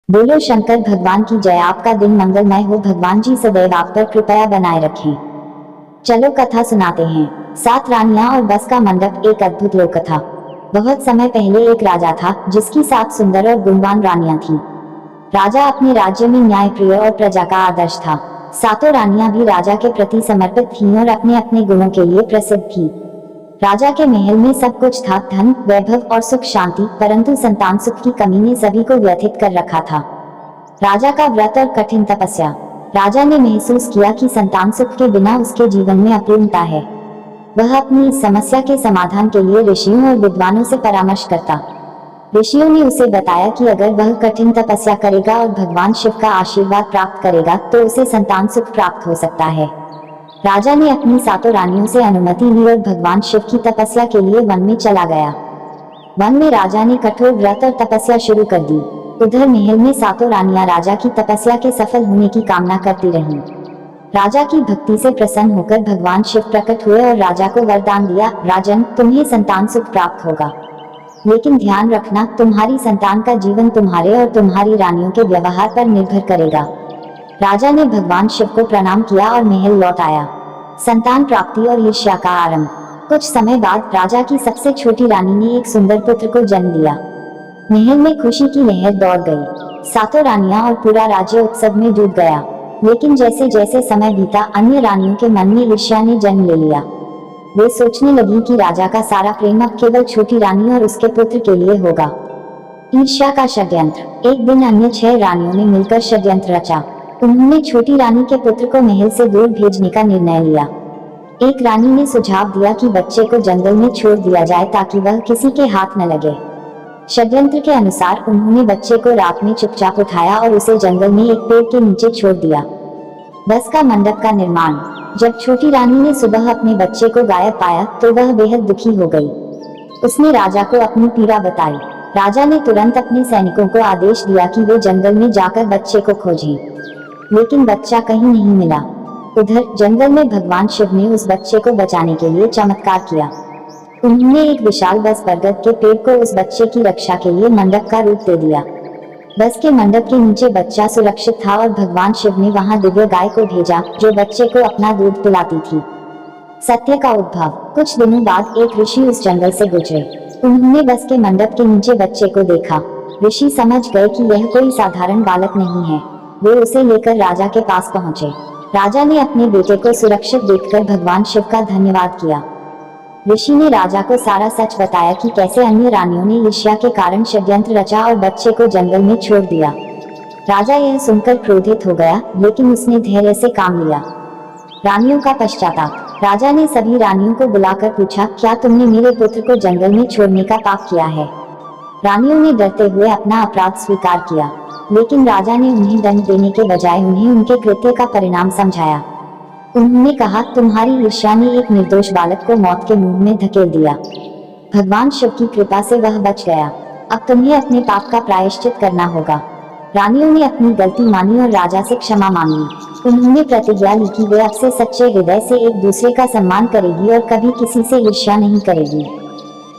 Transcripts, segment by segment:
बोलो शंकर भगवान की जय। आपका दिन मंगलमय हो। भगवान जी सदैव आप पर कृपया बनाए रखें। चलो कथा सुनाते हैं। 7 रानियां और बस का मंडप। एक अद्भुत लोक कथा। बहुत समय पहले एक राजा था जिसकी 7 सुंदर और गुणवान रानियां थीं। राजा अपने राज्य में न्यायप्रिय और प्रजा का आदर्श था। सातों रानियां भी राजा के प्रति समर्पित थीं और अपने अपने गुणों के लिए प्रसिद्ध थीं। राजा के महल में सब कुछ था, धन, वैभव और सुख शांति, परंतु संतान सुख की कमी ने सभी को व्यथित कर रखा था। राजा का व्रत और कठिन तपस्या। राजा ने महसूस किया कि संतान सुख के बिना उसके जीवन में अपूर्णता है। वह अपनी इस समस्या के समाधान के लिए ऋषियों और विद्वानों से परामर्श करता। ऋषियों ने उसे बताया कि अगर वह कठिन तपस्या करेगा और भगवान शिव का आशीर्वाद प्राप्त करेगा तो उसे संतान सुख प्राप्त हो सकता है। राजा ने अपनी सातों रानियों से अनुमति ली और भगवान शिव की तपस्या के लिए वन में चला गया। वन में राजा ने कठोर व्रत और तपस्या शुरू कर दी। उधर महल में सातों रानियां राजा की तपस्या के सफल होने की कामना करती रहीं। राजा की भक्ति से प्रसन्न होकर भगवान शिव प्रकट हुए और राजा को वरदान दिया, राजन, तुम्हें संतान सुख प्राप्त होगा, लेकिन ध्यान रखना, तुम्हारी संतान का जीवन तुम्हारे और तुम्हारी रानियों के व्यवहार पर निर्भर करेगा। राजा ने भगवान शिव को प्रणाम किया और महल लौट आया। संतान प्राप्ति और ईर्ष्या का आरंभ। कुछ समय बाद राजा की सबसे छोटी रानी ने एक सुंदर पुत्र को जन्म दिया। महल में खुशी की लहर दौड़ गई। सातों रानियां और पूरा राज्य उत्सव में डूब गया। लेकिन जैसे जैसे समय बीता, अन्य रानियों के मन में ईर्ष्या ने जन्म ले लिया। वे सोचने लगी कि राजा का सारा प्रेम अब केवल छोटी रानी और उसके पुत्र के लिए होगा। ईर्ष्या का षड्यंत्र। एक दिन अन्य 6 रानियों ने मिलकर षड्यंत्र रचा। उन्होंने छोटी रानी के पुत्र को महल से दूर भेजने का निर्णय लिया। एक रानी ने सुझाव दिया कि बच्चे को जंगल में छोड़ दिया जाए ताकि वह किसी के हाथ न लगे। षड्यंत्र के अनुसार उन्होंने बच्चे को रात में चुपचाप उठाया और उसे जंगल में एक पेड़ के नीचे छोड़ दिया। बस का मंडप का निर्माण। जब छोटी रानी ने सुबह अपने बच्चे को गायब पाया तो वह बेहद दुखी हो गई। उसने राजा को अपनी पीड़ा बताई। राजा ने तुरंत अपने सैनिकों को आदेश दिया कि वे जंगल में जाकर बच्चे को खोजें, लेकिन बच्चा कहीं नहीं मिला। उधर जंगल में भगवान शिव ने उस बच्चे को बचाने के लिए चमत्कार किया। उन्होंने एक विशाल बस बरगद के पेड़ को उस बच्चे की रक्षा के लिए मंडप का रूप दे दिया। बस के मंडप के नीचे बच्चा सुरक्षित था और भगवान शिव ने वहां दिव्य गाय को भेजा जो बच्चे को अपना दूध पिलाती थी। सत्य का उद्भव। कुछ दिनों बाद एक ऋषि उस जंगल से गुजरे। उन्होंने बस के मंडप के नीचे बच्चे को देखा। ऋषि समझ गए कि यह कोई साधारण बालक नहीं है। वे उसे लेकर राजा के पास पहुंचे। राजा ने अपने बेटे को सुरक्षित देखकर भगवान शिव का धन्यवाद किया। ऋषि ने राजा को सारा सच बताया कि कैसे अन्य रानियों ने ईर्ष्या के कारण षड्यंत्र रचा और बच्चे को जंगल में छोड़ दिया। राजा यह सुनकर क्रोधित हो गया, लेकिन उसने धैर्य से काम लिया। रानियों का पश्चाताप। राजा ने सभी रानियों को बुलाकर पूछा, क्या तुमने मेरे पुत्र को जंगल में छोड़ने का पाप किया है? रानियों ने डरते हुए अपना अपराध स्वीकार किया, लेकिन राजा ने उन्हें दंड देने के बजाय उन्हें उनके कृत्य का परिणाम समझाया। उन्होंने कहा, तुम्हारी ईर्ष्या ने एक निर्दोष बालक को मौत के मुंह में धकेल दिया। भगवान शिव की कृपा से वह बच गया। अब तुम्हें अपने पाप का प्रायश्चित करना होगा। रानियों ने अपनी गलती मानी और राजा से क्षमा मांगी। उन्होंने प्रतिज्ञा ली कि वे अब से सच्चे हृदय से एक दूसरे का सम्मान करेगी और कभी किसी से ईर्ष्या नहीं करेगी।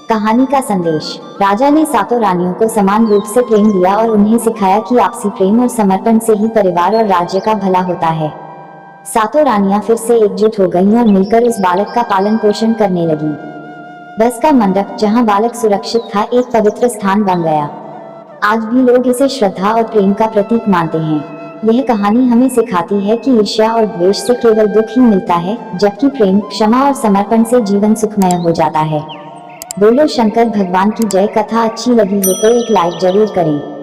कहानी का संदेश। राजा ने सातों रानियों को समान रूप से प्रेम दिया और उन्हें सिखाया कि आपसी प्रेम और समर्पण से ही परिवार और राज्य का भला होता है। सातों रानियां फिर से एकजुट हो गईं और मिलकर उस बालक का पालन पोषण करने लगी। बस का मंडप, जहां बालक सुरक्षित था, एक पवित्र स्थान बन गया। आज भी लोग इसे श्रद्धा और प्रेम का प्रतीक मानते हैं। यह कहानी हमें सिखाती है कि ईर्ष्या और द्वेष से केवल दुख ही मिलता है, जबकि प्रेम, क्षमा और समर्पण से जीवन सुखमय हो जाता है। बोलो शंकर भगवान की जय। कथा अच्छी लगी हो तो एक लाइक जरूर करें।